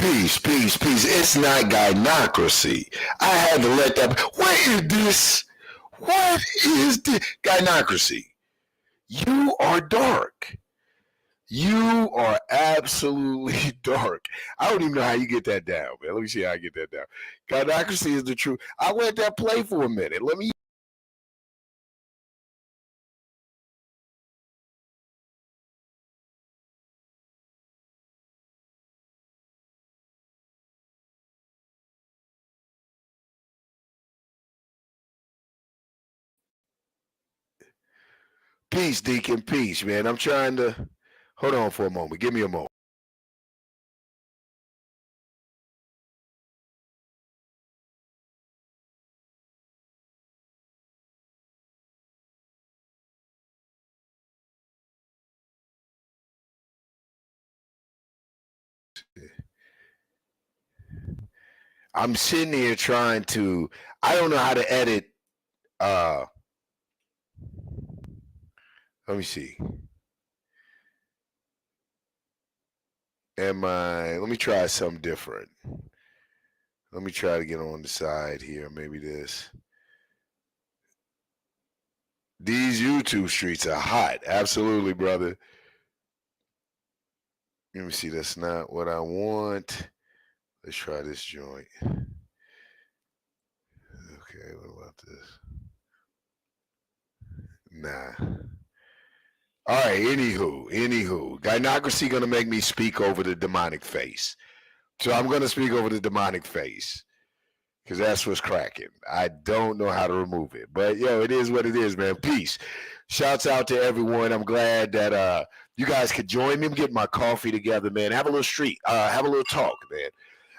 Peace, peace, peace. It's not gynocracy. I had to let that. What is this? What is this? Gynocracy. You are dark. You are absolutely dark. I don't even know how you get that down, man. Let me see how I get that down. Gynocracy is the truth. I let that play for a minute. Let me. Peace, Deacon. Peace, man. I'm trying to. Hold on for a moment. Give me a moment. I'm sitting here trying to. I don't know how to edit. Uh, Let me see. Let me try something different. Let me try to get on the side here. Maybe this. These YouTube streets are hot. Absolutely, brother. Let me see. That's not what I want. Let's try this joint. Okay, what about this? Nah. All right, anywho. Gynocracy gonna make me speak over the demonic face. So I'm gonna speak over the demonic face. Because that's what's cracking. I don't know how to remove it. But yo, it is what it is, man. Peace. Shouts out to everyone. I'm glad that you guys could join me. I'm getting my coffee together, man. Have a little have a little talk, man.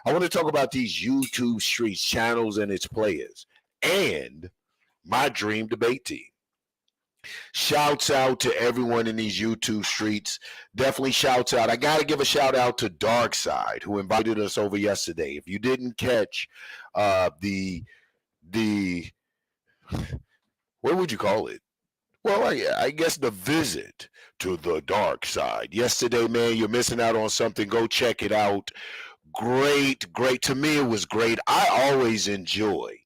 I want to talk about these YouTube streets, channels, and its players, and my dream debate team. Shouts out to everyone in these YouTube streets. Definitely shouts out. I got to give a shout out to Darkside, who invited us over yesterday. If you didn't catch the what would you call it? Well, I guess the visit to the dark side. Yesterday, man, you're missing out on something. Go check it out. Great, great. To me, it was great. I always enjoy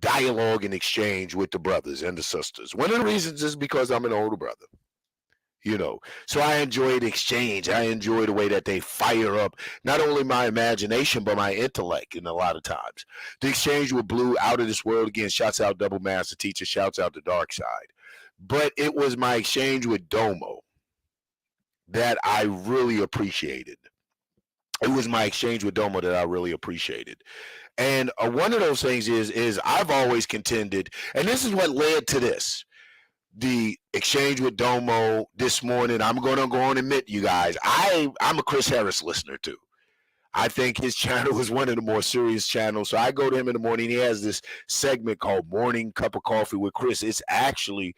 dialogue and exchange with the brothers and the sisters. One of the reasons is because I'm an older brother, so I enjoy the exchange. I enjoy the way that they fire up not only my imagination but my intellect. In a lot of times, the exchange with Blue, out of this world. Again, shouts out Double Master Teacher, shouts out the Dark Side. But it was my exchange with Domo that I really appreciated. It was my exchange with Domo that I really appreciated. And one of those things is I've always contended, and this is what led to this. The exchange with Domo this morning, I'm going to go on and admit, you guys, I'm a Chris Harris listener too. I think his channel is one of the more serious channels. So I go to him in the morning. He has this segment called Morning Cup of Coffee with Chris. It's actually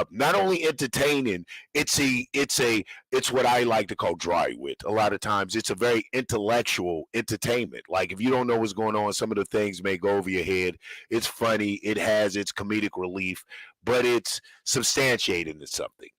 not only entertaining, it's what I like to call dry wit. A lot of times it's a very intellectual entertainment. Like if you don't know what's going on, some of the things may go over your head. It's funny, it has its comedic relief, but it's substantiating to something.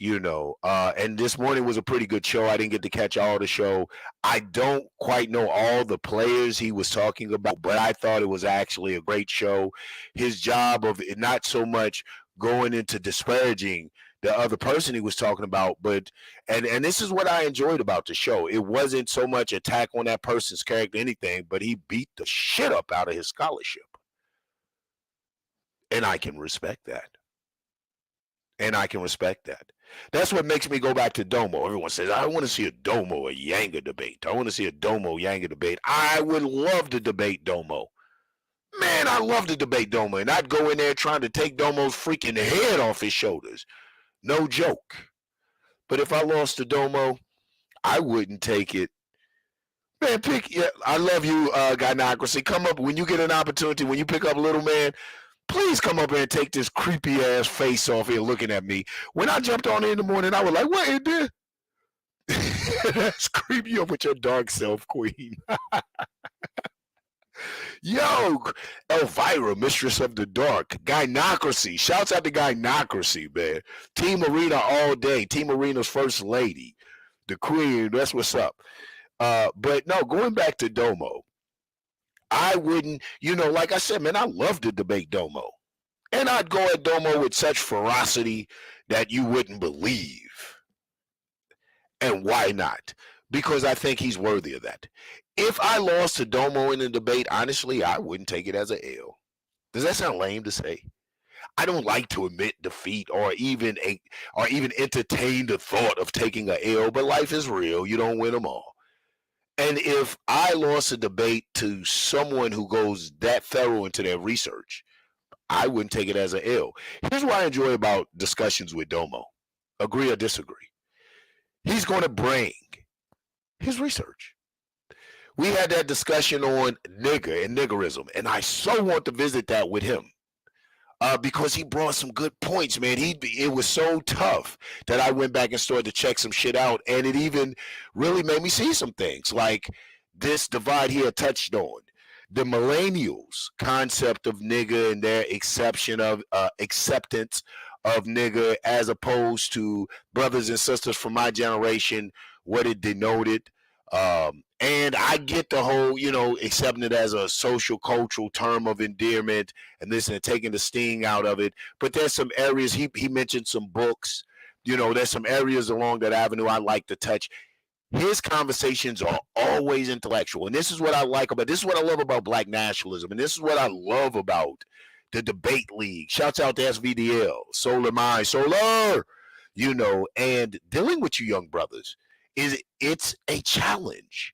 And this morning was a pretty good show. I didn't get to catch all the show. I don't quite know all the players he was talking about, but I thought it was actually a great show. His job of it, not so much going into disparaging the other person he was talking about, but and this is what I enjoyed about the show. It wasn't so much attack on that person's character, anything, but he beat the shit up out of his scholarship. And I can respect that. That's what makes me go back to Domo. Everyone says, I want to see a Domo, a Yanga debate. I want to see a Domo, Yanga debate. I would love to debate Domo. Man, I love to debate Domo. And I'd go in there trying to take Domo's freaking head off his shoulders. No joke. But if I lost to Domo, I wouldn't take it. Man, I love you, Gynocracy. Come up when you get an opportunity, when you pick up Little Man, please come up here and take this creepy ass face off here looking at me. When I jumped on in the morning, I was like, what is this? That's creepy up with your dark self, queen. Yo, Elvira, mistress of the dark. Gynocracy. Shouts out to Gynocracy, man. Team Arena all day. Team Arena's first lady. The queen. That's what's up. But no, going back to Domo, I wouldn't, like I said, man, I love to debate Domo. And I'd go at Domo with such ferocity that you wouldn't believe. And why not? Because I think he's worthy of that. If I lost to Domo in a debate, honestly, I wouldn't take it as an L. Does that sound lame to say? I don't like to admit defeat or even entertain the thought of taking a L, but life is real. You don't win them all. And if I lost a debate to someone who goes that thorough into their research, I wouldn't take it as an L. Here's what I enjoy about discussions with Domo. Agree or disagree. He's going to bring his research. We had that discussion on nigger and niggerism, and I so want to visit that with him. Because he brought some good points, man. It was so tough that I went back and started to check some shit out, and it even really made me see some things like this divide he had touched on, the millennials' concept of nigger and their acceptance of nigger, as opposed to brothers and sisters from my generation, what it denoted. And I get the whole, accepting it as a social cultural term of endearment and this and taking the sting out of it. But there's some areas, he mentioned some books, there's some areas along that avenue I like to touch. His conversations are always intellectual. And this is what I love about black nationalism. And this is what I love about the debate league. Shouts out to SVDL, Solar Mind, Solar, and dealing with you young brothers it's a challenge.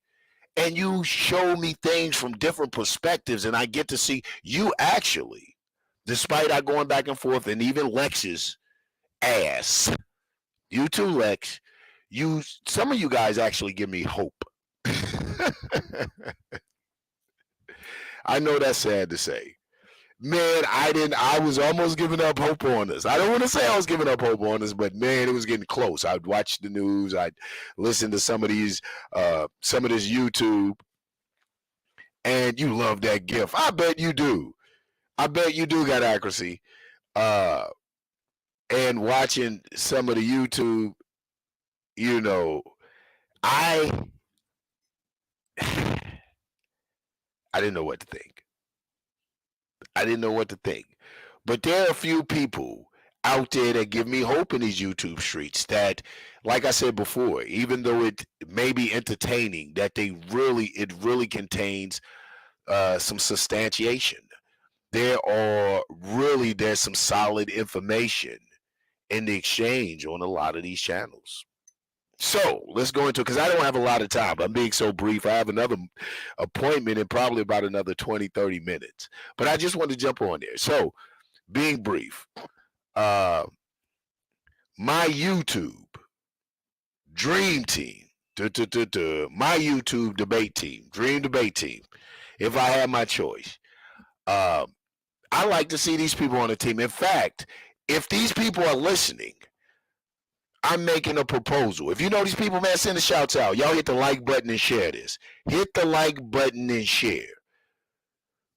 And you show me things from different perspectives, and I get to see you actually, despite our going back and forth, and even Lex's ass, you too, Lex, some of you guys actually give me hope. I know that's sad to say. Man, I was almost giving up hope on this. I don't want to say I was giving up hope on this, but man, it was getting close. I'd watch the news. I'd listen to some of this YouTube, and you love that gif. I bet you do. I bet you do got accuracy. And watching some of the YouTube, I didn't know what to think. But there are a few people out there that give me hope in these YouTube streets that, like I said before, even though it may be entertaining, that it really contains some substantiation. There's some solid information in the exchange on a lot of these channels. So let's go into it, because I don't have a lot of time. I'm being so brief. I have another appointment in probably about another 20, 30 minutes. But I just want to jump on there. So being brief, my YouTube dream team, my YouTube debate team, dream debate team, if I had my choice, I like to see these people on the team. In fact, if these people are listening, I'm making a proposal. If you know these people, man, send the shouts out. Y'all hit the like button and share this. Hit the like button and share.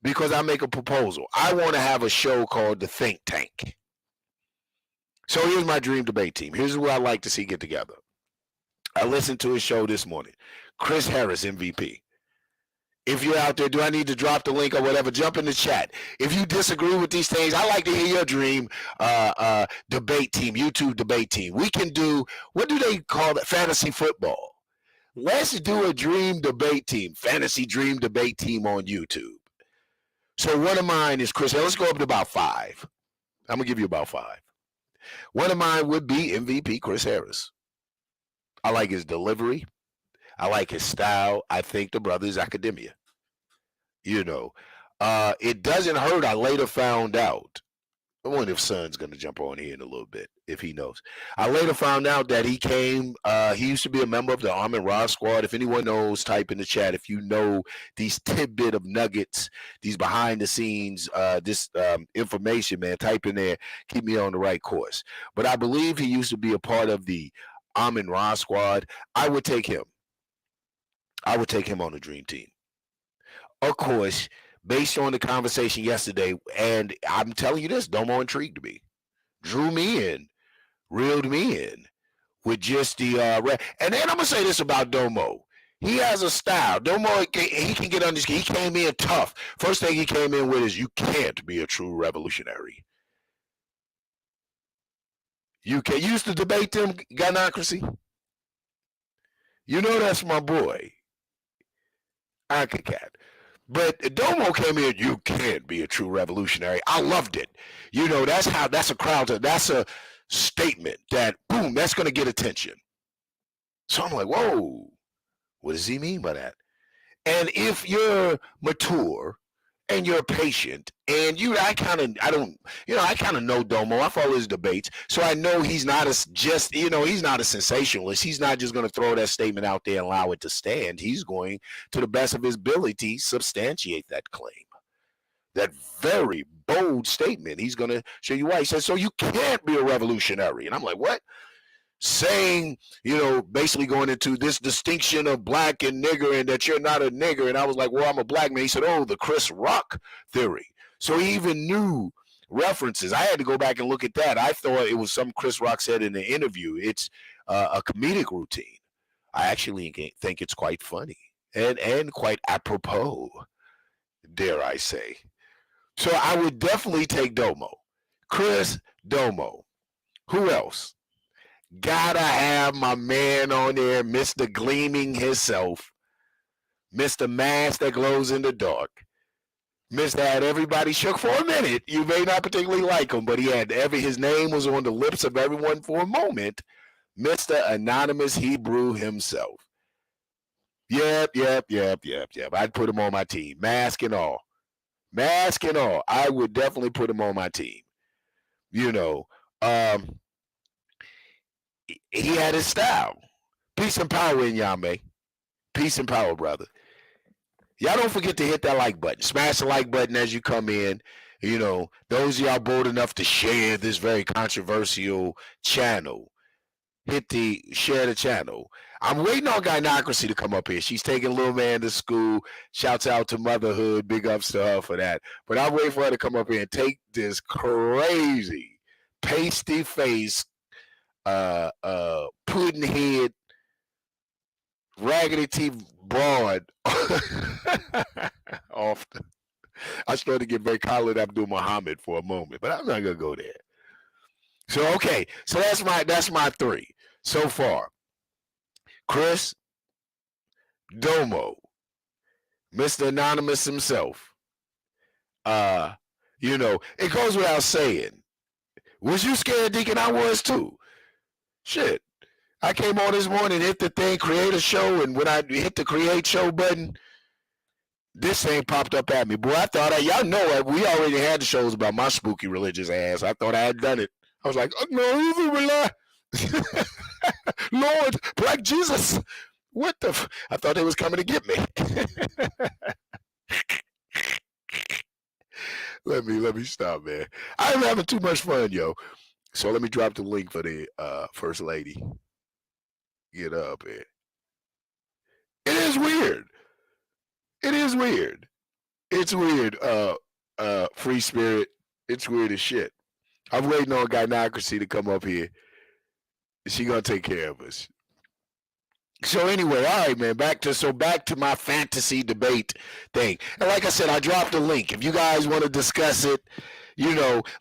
Because I make a proposal. I want to have a show called The Think Tank. So here's my dream debate team. Here's what I like to see get together. I listened to his show this morning. Chris Harris, MVP. If you're out there, do I need to drop the link or whatever? Jump in the chat. If you disagree with these things, I like to hear your dream debate team, YouTube debate team. We can do, what do they call it? Fantasy football. Let's do a dream debate team, fantasy dream debate team on YouTube. So one of mine is Chris. Let's go up to about 5. I'm going to give you about 5. One of mine would be MVP Chris Harris. I like his delivery. I like his style. I think the brother is academia. It doesn't hurt. I later found out. I wonder if Son's going to jump on here in a little bit, if he knows. I later found out that he used to be a member of the Armin Ra squad. If anyone knows, type in the chat. If you know these tidbit of nuggets, these behind the scenes, this information, man, type in there. Keep me on the right course. But I believe he used to be a part of the Armin Ra squad. I would take him. I would take him on the dream team. Of course, based on the conversation yesterday, and I'm telling you this, Domo intrigued me, drew me in, reeled me in with just the and then I'm gonna say this about Domo. He has a style. Domo, he can get under. He came in tough. First thing he came in with is, you can't be a true revolutionary. You can. You used to debate them, gynocracy. You know that's my boy, Cat. But Domo came in, you can't be a true revolutionary. I loved it. You know, that's a crowd, that's a statement that, boom, that's going to get attention. So I'm like, whoa, what does he mean by that? And if you're mature and you're patient, and I kind of know Domo. I follow his debates, so I know he's not he's not a sensationalist. He's not just going to throw that statement out there and allow it to stand. He's going, to the best of his ability, substantiate that claim. That very bold statement. He's going to show you why. He says, so you can't be a revolutionary. And I'm like, what? Saying, basically going into this distinction of black and nigger, and that you're not a nigger. And I was like, well, I'm a black man. He said, oh, the Chris Rock theory. So he even knew references. I had to go back and look at that. I thought it was something Chris Rock said in the interview. It's a comedic routine. I actually think it's quite funny and quite apropos, dare I say. So I would definitely take Domo. Chris, Domo. Who else? Gotta have my man on there, Mr. Gleaming himself, Mr. Mask that glows in the dark. Mr. had everybody shook for a minute. You may not particularly like him, but his name was on the lips of everyone for a moment. Mr. Anonymous Hebrew himself. Yep. I'd put him on my team. Mask and all. I would definitely put him on my team. He had his style. Peace and power in y'all, man. Peace and power, brother. Y'all don't forget to hit that like button. Smash the like button as you come in. Those of y'all bold enough to share this very controversial channel, share the channel. I'm waiting on Gynocracy to come up here. She's taking little man to school. Shouts out to motherhood. Big ups to her for that. But I'm waiting for her to come up here and take this crazy, pasty face, pudding head, raggedy teeth broad off. I started to get very Khalid Abdul Muhammad for a moment, but I'm not gonna go there. So okay, so that's my three so far. Chris, Domo, Mr. Anonymous himself. It goes without saying. Was you scared, Deacon? I was too. Shit. I came on this morning, hit the thing, create a show, and when I hit the create show button, this thing popped up at me. Boy, I thought, y'all know, we already had the shows about my spooky religious ass. I thought I had done it. I was like, oh, no, Lord, Black Jesus. What the? I thought they was coming to get me. Let me stop, man. I'm having too much fun, yo. So let me drop the link for the First Lady. Get up here. It is weird. It's weird. Free Spirit. It's weird as shit. I'm waiting on Gynocracy to come up here. She gonna take care of us. So anyway, all right, man. Back to my fantasy debate thing. And like I said, I dropped a link. If you guys want to discuss it,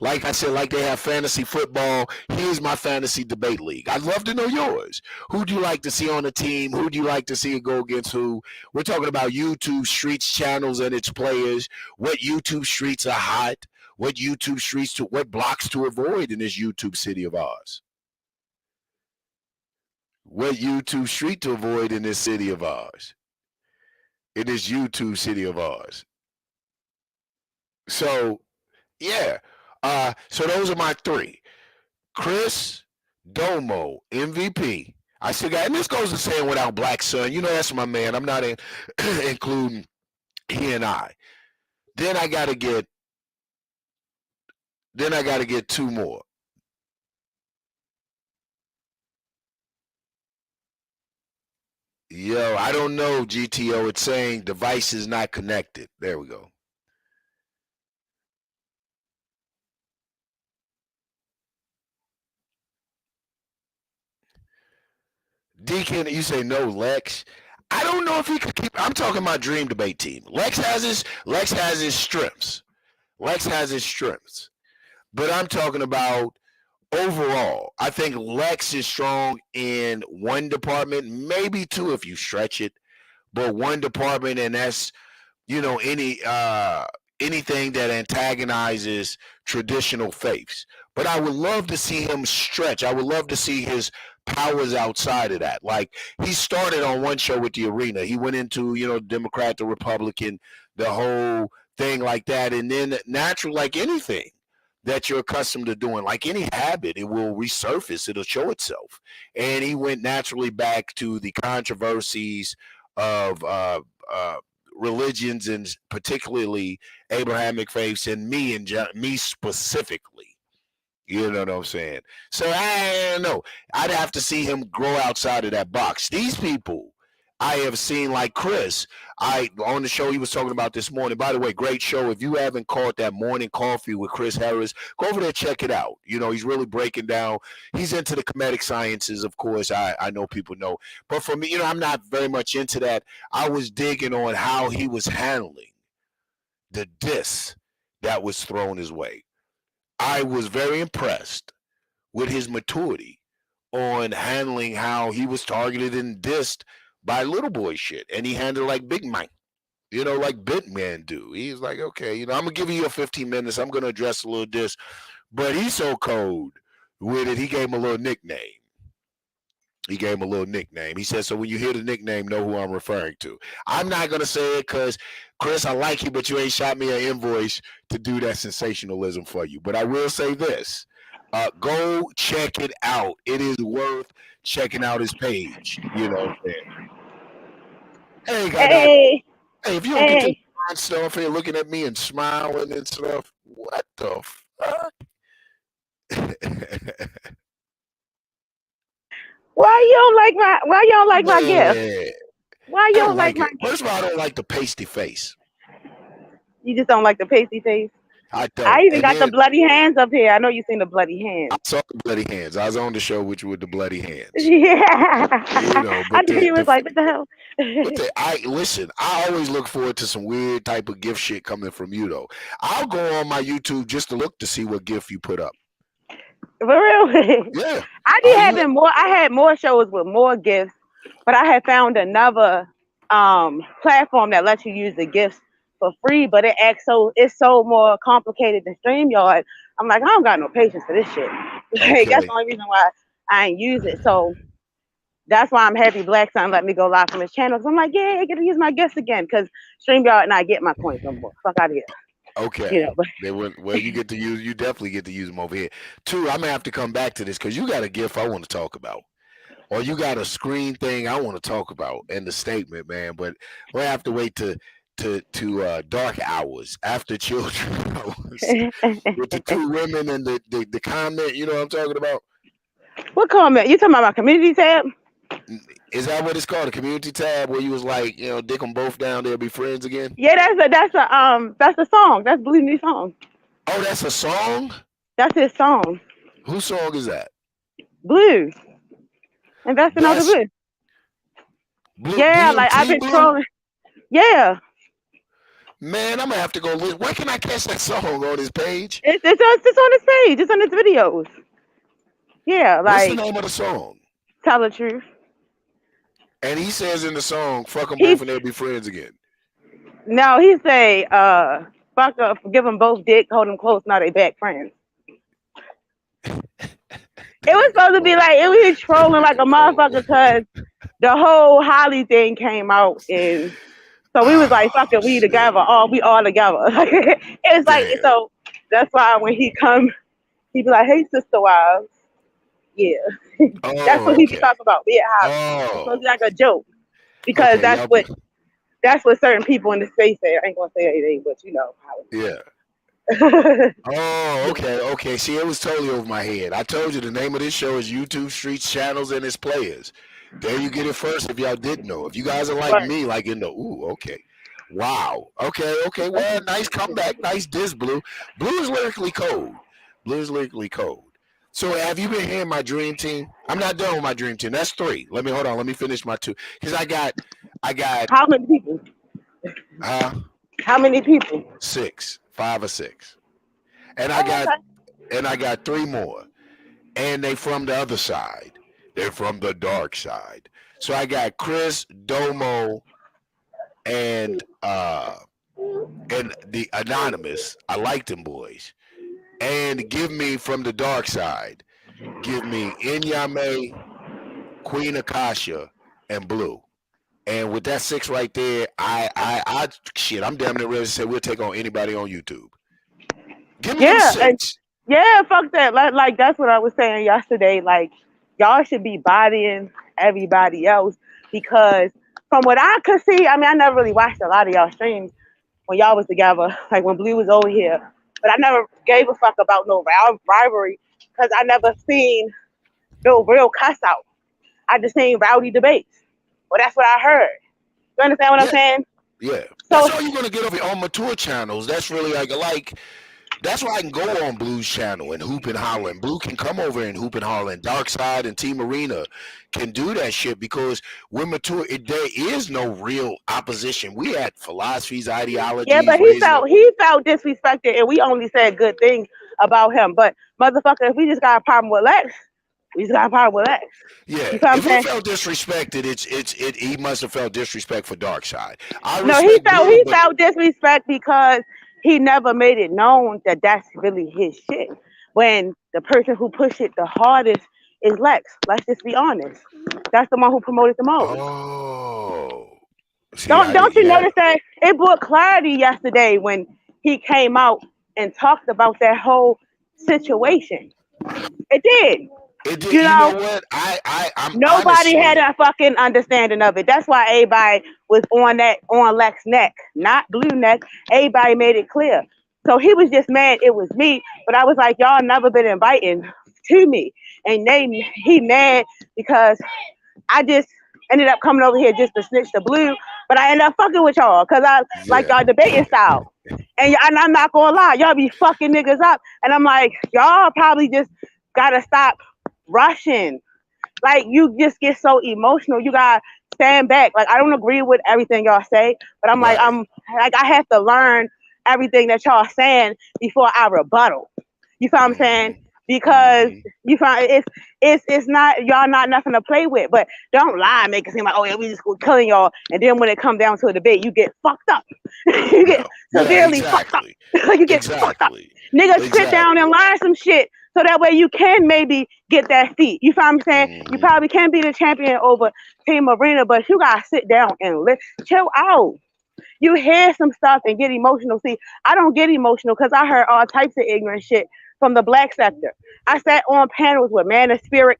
like I said, like they have fantasy football, here's my fantasy debate league. I'd love to know yours. Who do you like to see on the team? Who do you like to see it go against who? We're talking about YouTube Streets channels and its players. What YouTube streets are hot? What YouTube streets what blocks to avoid in this YouTube city of ours? What YouTube street to avoid in this city of ours? In this YouTube city of ours. So, yeah. So those are my three. Chris, Domo, MVP. I still got, and this goes to saying without Black Sun. That's my man. I'm not including he and I. Then I gotta get two more. Yo, I don't know, GTO. It's saying device is not connected. There we go. Deacon, you say no, Lex. I don't know if he could keep. I'm talking about dream debate team. Lex has his strengths. Lex has his strengths. But I'm talking about overall. I think Lex is strong in one department, maybe two if you stretch it, but one department, and that's anything that antagonizes traditional faiths. But I would love to see him stretch. I would love to see his powers outside of that. Like he started on one show with the arena. He went into, Democrat to Republican, the whole thing like that. And then natural, like anything that you're accustomed to doing, like any habit, it will resurface, it'll show itself. And he went naturally back to the controversies of religions, and particularly Abrahamic faiths, and me specifically. You know what I'm saying? So I don't know. I'd have to see him grow outside of that box. These people I have seen, like Chris, on the show he was talking about this morning. By the way, great show. If you haven't caught that Morning Coffee with Chris Harris, go over there, check it out. He's really breaking down. He's into the comedic sciences, of course. I know people know. But for me, I'm not very much into that. I was digging on how he was handling the diss that was thrown his way. I was very impressed with his maturity on handling how he was targeted and dissed by little boy shit. And he handled like Big Mike, like Big Man do. He's like, okay, I'm going to give you your 15 minutes. I'm going to address a little diss. But he's so cold with it, he gave him a little nickname. He said, so when you hear the nickname, know who I'm referring to. I'm not going to say it because, Chris, I like you, but you ain't shot me an invoice to do that sensationalism for you. But I will say this. Go check it out. It is worth checking out his page. Hey, if you don't get to stuff here looking at me and smiling and stuff, what the fuck? Why you don't like my gift? Why you don't like my gift? First of all, I don't like the pasty face. You just don't like the pasty face? I don't. I even got the bloody hands up here. I know you seen the bloody hands. I saw the bloody hands. I was on the show with you with the bloody hands. Yeah. I knew you was like, what the hell? Listen, I always look forward to some weird type of gift shit coming from you, though. I'll go on my YouTube just to look to see what gift you put up. For real? Yeah. I had more shows with more gifts, but I had found another platform that lets you use the gifts for free, but it's so more complicated than StreamYard. I'm like, I don't got no patience for this shit. Okay. That's the only reason why I ain't use it. So that's why I'm happy Black Son let me go live from his channel. Cause I'm like, yeah, I get to use my gifts again. Cause StreamYard and I get my points no more. Fuck out of here. Okay. You definitely get to use them over here. Two, I'm gonna have to come back to this because you got a gift I want to talk about. Or you got a screen thing I want to talk about in the statement, man. But we'll have to wait to dark hours after children hours with the two women and the comment. You know what I'm talking about? What comment? You talking about my community tab? Is that what it's called? A community tab where you was like, dick them both down, they'll be friends again? Yeah, that's a song. That's Blue new song. Oh, that's a song? That's his song. Whose song is that? Blue. Investing on the Blue. Yeah, like I've been trolling. Yeah. Man, I'm gonna have to go listen. Where can I catch that song on his page? It's on his page. It's on his videos. Yeah, like. What's the name of the song? Tell the Truth. And he says in the song, "Fuck them both and they'll be friends again." No, he say, "Fuck up, give them both dick, hold them close, now they back friends." It was supposed to be like it was trolling like a motherfucker because the whole Holly thing came out and. So we was like, fuck it, we together, we all together. It was like, so that's why when he come, he be like, hey, sister wives. Yeah. That's what he be talking about. Yeah, so it's like a joke. Because that's what certain people in the space say. I ain't gonna say anything, but you know how it is. Okay. See, it was totally over my head. I told you the name of this show is YouTube Streets Channels and its Players. There you get it first if y'all didn't know. If you guys are like me, like in the, okay. Wow. Okay. Well, nice comeback. Nice diss, Blue. Blue is lyrically cold. So have you been hearing my dream team? I'm not done with my dream team. That's three. Let me hold on. Let me finish my two. Because I got How many people? uh How many people? six, five or six. And I Oh, got okay. three more. And they from the other side. They're from the dark side. So I got Chris, Domo, and the anonymous. I like them boys. And give me from the dark side. Give me Inyame, Queen Akasha, and Blue. And with that six right there, I shit, I'm damn near ready to say we'll take on anybody on YouTube. Give me them Yeah, and six. yeah, fuck that. Like that's what I was saying yesterday. Like y'all should be bodying everybody else because from what I could see, I mean, I never really watched a lot of y'all streams when y'all was together, like when Blue was over here. But I never gave a fuck about no rivalry because I never seen no real cuss out. I just seen rowdy debates. Well, that's what I heard. You understand what I'm Yeah, saying? yeah. So That's all you're gonna get on mature channels. That's really like that's why I can go on Blue's channel and hoop and holler. And Blue can come over and hoop and holler. And Dark Side and Team Arena can do that shit because we're mature. There is no real opposition. We had philosophies, yeah, ideologies, but he raising up. felt he felt disrespected, and we only said good things about him. But motherfucker, if we just got a problem with Lex, we just got a problem with Lex. Yeah, You feel what I'm if he saying? felt disrespected, he must have felt disrespect for Dark Side. I No, respect Blue, he but felt disrespect because he never made it known that that's really his shit. When the person who pushed it the hardest is Lex. Let's just be honest. That's the one who promoted the most. oh, see, I did, Don't you yeah, notice that it brought clarity yesterday when he came out and talked about that whole situation. It did. it did. You You know know, what? I'm nobody had honestly, a fucking understanding of it. That's why everybody was on Lex neck, not Blue neck. Everybody made it clear. So he was just mad it was me, but I was like, y'all never been inviting to me, and he mad because I just ended up coming over here just to snitch the Blue, but I ended up fucking with y'all because I like yeah, y'all debating style. And I'm not gonna lie, y'all be fucking niggas up. And I'm like, y'all probably just gotta stop rushing. Like you just get so emotional. You gotta stand back. Like I don't agree with everything y'all say, but right. I'm like I have to learn everything that y'all saying before I rebuttal. You feel what I'm saying? Hmm. Because Hmm. you find it's not y'all not nothing to play with. But don't lie, make it seem like oh yeah we just killing y'all, and then when it come down to a debate, you get fucked up. You get No, yeah, severely fucked up. exactly, You get fucked up. exactly, Niggas sit down and exactly. learn some shit so that way you can maybe get that seat. You feel what I'm saying? You Hmm. probably can be the champion over Team Arena, but you gotta sit down and chill out. You hear some stuff and get emotional. See, I don't get emotional because I heard all types of ignorant shit from the black sector. I sat on panels with manosphere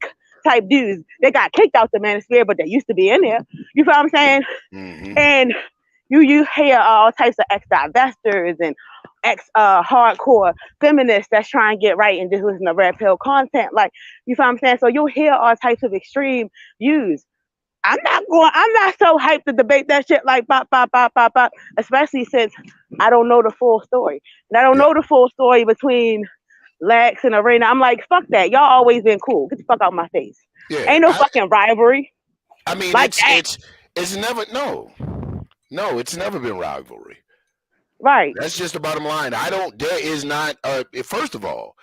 type dudes. They got kicked out the manosphere, but they used to be in there. You feel what I'm saying? Hmm. And you hear all types of ex-divestors and ex hardcore feminists that's trying to get right and just listen to red pill content. Like, you feel what I'm saying? So you'll hear all types of extreme views. I'm not so hyped to debate that shit like pop, pop, pop, pop, pop, especially since I don't know the full story. And I don't Yeah, know the full story between Lex and Arena. I'm like, fuck that. Y'all always been cool. Get the fuck out my face. yeah. Ain't no fucking rivalry I mean, like that. it's never no, it's never been rivalry. Right. That's just the bottom line. I don't. There is not. First of all,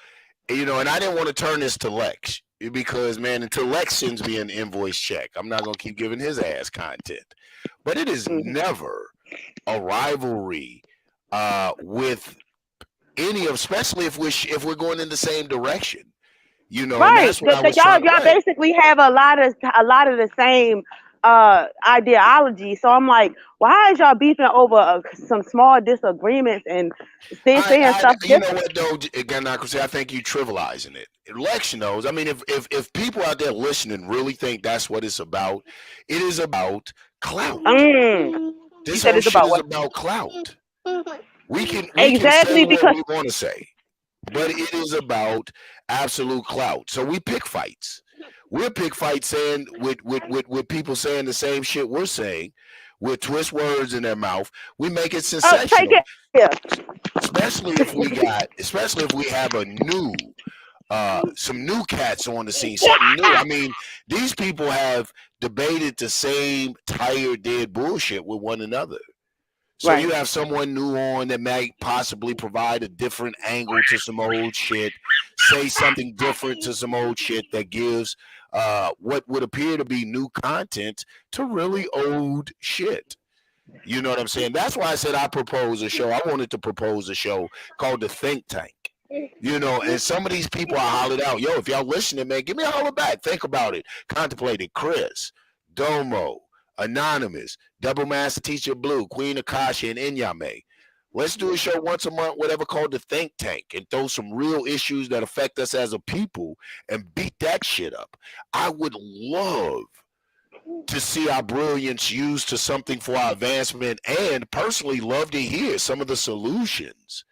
and I didn't want to turn this to Lex because, man, until Lex sends me an invoice check, I'm not gonna keep giving his ass content. But it is Mm-hmm. never a rivalry with any of, especially if we're going in the same direction. And Right. that's what I was trying to. Y'all Right. basically have a lot of the same ideology. So I'm like, why is y'all beefing over some small disagreements and saying stuff You know different? what though? Again, I could say I think you trivializing it. Election knows. I mean, if people out there listening really think that's what it's about, it is about clout. You This said whole it's shit about is what? about clout. We can say Exactly what because we want to say, but it is about absolute clout. So we pick fights. We'll pick fights saying with people saying the same shit we're saying, with twist words in their mouth. We make it take sensational, it here. especially if we have a new some new cats on the scene, something new. I mean, these people have debated the same tired, dead bullshit with one another. So Right. you have someone new on that might possibly provide a different angle to some old shit, say something different to some old shit that gives what would appear to be new content to really old shit. You know what I'm saying? That's why I said I propose a show. I wanted to propose a show called The Think Tank. You know, and some of these people I hollered out, yo, if y'all listening, man, give me a holler back. Think about it. Contemplate it. Chris, Domo, Anonymous, Double Master Teacher Blue, Queen Akasha, and Inyame. Let's do a show once a month, whatever, called The Think Tank, and throw some real issues that affect us as a people and beat that shit up. I would love to see our brilliance used to something for our advancement, and personally love to hear some of the solutions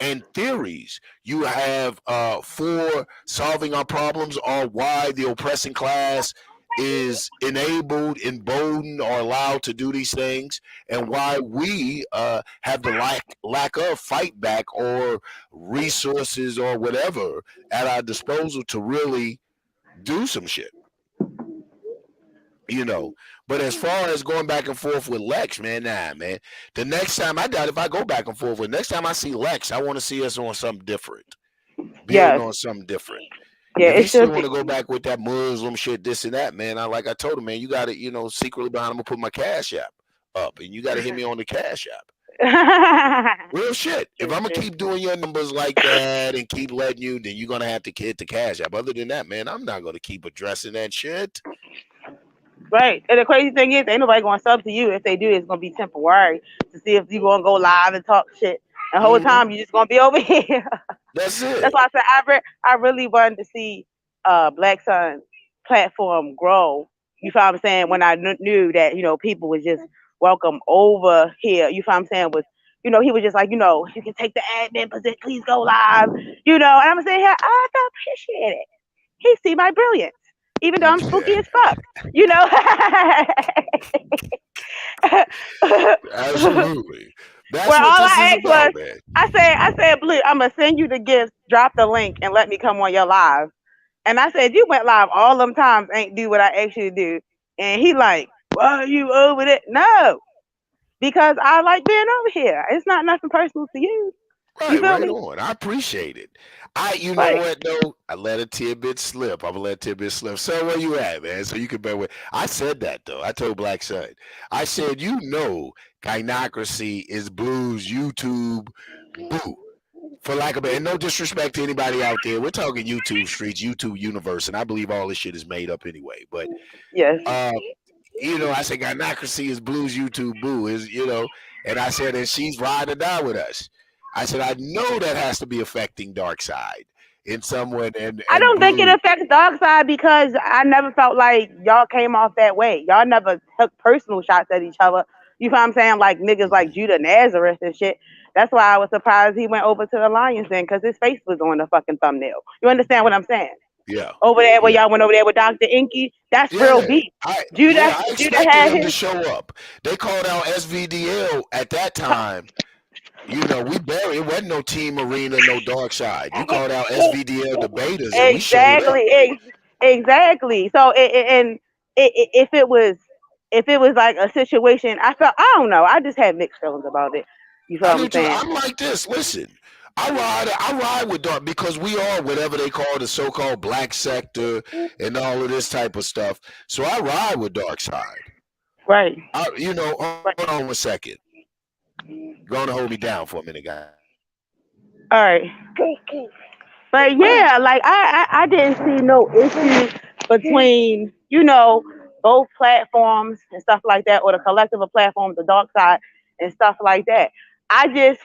and theories you have for solving our problems, or why the oppressing class is enabled, emboldened, or allowed to do these things, and why we have the lack of fight back or resources or whatever at our disposal to really do some shit. You know, but as far as going back and forth with Lex, man, nah, man. The next time, I doubt if I go back and forth with, next time I see Lex, I want to see us on something different, building Yes. on something different. Yeah. If he It still should want be. to go back with that Muslim shit, this and that, man, like I told him, man, you got to, secretly behind him, I'm gonna put my Cash App up, and you got to hit me on the Cash App. Real shit. If I'm gonna keep doing your numbers like that and keep letting you, then you're gonna have to hit the Cash App. Other than that, man, I'm not gonna keep addressing that shit. Right. And the crazy thing is, ain't nobody gonna sub to you. If they do, it's gonna be temporary to see if you gonna go live and talk shit. The whole Hmm. time you just gonna be over here. That's That's it. why I said I really wanted to see Black Sun platform grow. You feel what I'm saying? When I knew that people was just welcome over here. You feel what I'm saying? Was he was just like you can take the admin position, please go live. And I'm saying here I appreciate it. He see my brilliance, even though I'm spooky Yeah. as fuck. You know. Absolutely. That's Well, what all this is I asked was, about, man. I said, Blue, I'm gonna send you the gifts. Drop the link and let me come on your live. And I said, you went live all them times, ain't do what I asked you to do. And he like, why are you over it? No, because I like being over here. It's not nothing personal to you. You Right, feel right me? on. I appreciate it. You know Right. what though? I let a tidbit slip. I'm gonna let a tidbit slip. So where you at, man? So you can bear with. I said that though. I told Black Sun. I said, gynocracy is Blue's YouTube boo. For lack of and no disrespect to anybody out there, we're talking YouTube streets, YouTube universe, and I believe all this shit is made up anyway. But Yes. uh, I said gynocracy is Blue's YouTube boo and I said, and she's ride or die with us. I said, I know that has to be affecting Dark Side in some way, I and don't think it Blue. affects Dark Side because I never felt like y'all came off that way. Y'all never took personal shots at each other. You know what I'm saying? Like niggas like Judah Nazareth and shit. That's why I was surprised he went over to the Lions then, because his face was on the fucking thumbnail. You understand what I'm saying? Yeah, Over there where yeah, y'all went over there with Dr. Inky, that's real yeah. beef. I Judah yeah, I Judah expected had him to his. show up. They called out SVDL at that time. We barely, it wasn't no Team Arena, no Dark Side. You called out SVDL debaters, and we showed up. Exactly, exactly. So, and if it was like a situation, I don't know. I just had mixed feelings about it. You feel I what do I'm too. saying? I'm like this. Listen, I ride with Dark because we are whatever they call the so-called black sector and all of this type of stuff. So I ride with Dark Side. Right. Hold on one second. Going to hold me down for a minute, guys. All right. But yeah, like I didn't see no issue between both platforms and stuff like that, or the collective of platforms, the dark side and stuff like that. I just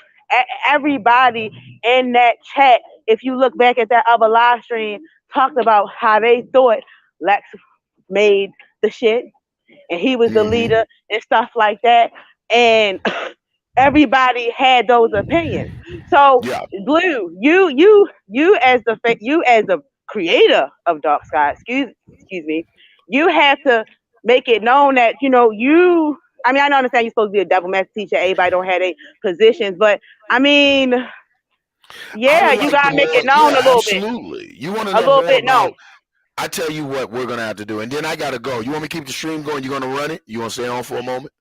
everybody in that chat, if you look back at that other live stream, talked about how they thought Lex made the shit and he was the Mm-hmm. leader and stuff like that. And everybody had those opinions. So Yeah. Blue, you as the creator of Dark Sky, excuse me, you have to make it known that you. I mean, I don't understand you're supposed to be a double master teacher. Everybody don't have their positions, but I mean, I Yeah, would you like gotta the make more, it known yeah, a little bit, absolutely. You want to a know little more bit known. about, I tell you what we're going to have to do. And then I got to go. You want me to keep the stream going? You going to run it? You want to stay on for a moment?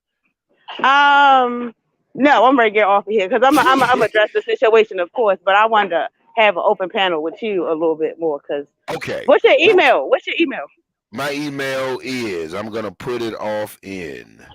No, I'm ready to get off of here because I'm address the situation, of course, but I wanted to have an open panel with you a little bit more. Because Okay. what's your Well, email? What's your email? my email is, I'm going to put it off in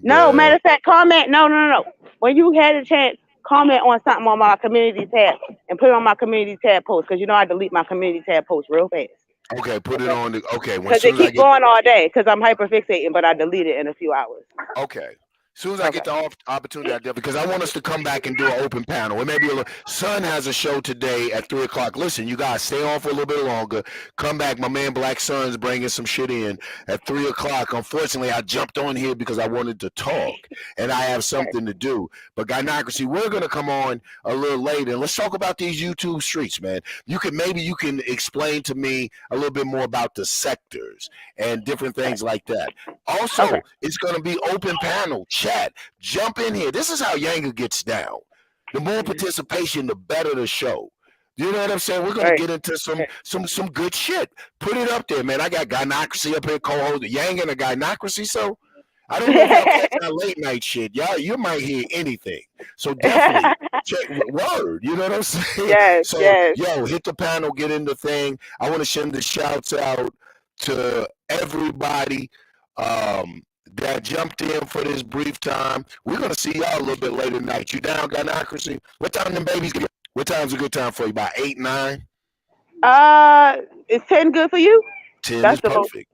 No, matter the, of fact, comment. No. When you had a chance, comment on something on my community tab and put it on my community tab post because you know I delete my community tab post real fast. okay, put it Okay. on the, okay, when Because soon it as I keep get, going all day because I'm hyper fixating, but I delete it in a few hours. okay. As soon as I Okay. get the opportunity, I definitely, because I want us to come back and do an open panel. It may be a little. Sun has a show today at 3 o'clock. Listen, you guys stay on for a little bit longer. Come back. My man Black Sun's bringing some shit in at 3 o'clock. Unfortunately, I jumped on here because I wanted to talk and I have something to do. But Gynocracy, we're gonna come on a little later and let's talk about these YouTube streets, man. You can explain to me a little bit more about the sectors and different things like that. Okay. Also, it's going to be open panel, chat, jump in here. This is how Yanga gets down. The more participation, the better the show. You know what I'm saying? We're going to Right. get into some good shit. Put it up there, man. I got Gynocracy up here, co-host Yanga and a Gynocracy. So I don't know if y'all catch that late night shit. Y'all, you might hear anything. So definitely check word. You know what I'm saying? Yes, So yes. yo, hit the panel, get in the thing. I want to send the shouts out to everybody that jumped in for this brief time. We're gonna see y'all a little bit later tonight. You down, Gynocracy? What time them babies get? What time's a good time for you? About 8, 9? Is 10 good for you? 10 That's is the most. perfect.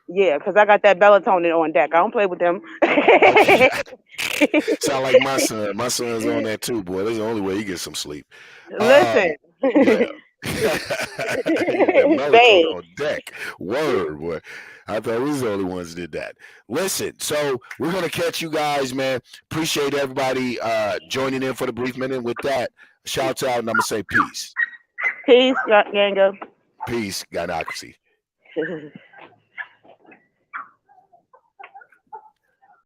Yeah, because I got that melatonin on deck. I don't play with them. Okay. Sound like my son. My son's on that too, boy. That's the only way he gets some sleep. Listen. Yeah. That melatonin Babe. on deck. Word, boy. I thought we was the only ones that did that. Listen, so we're gonna catch you guys, man. Appreciate everybody joining in for the brief minute. With that, shouts out, and I'm gonna say peace. Peace, Yango. Peace, Gynocracy.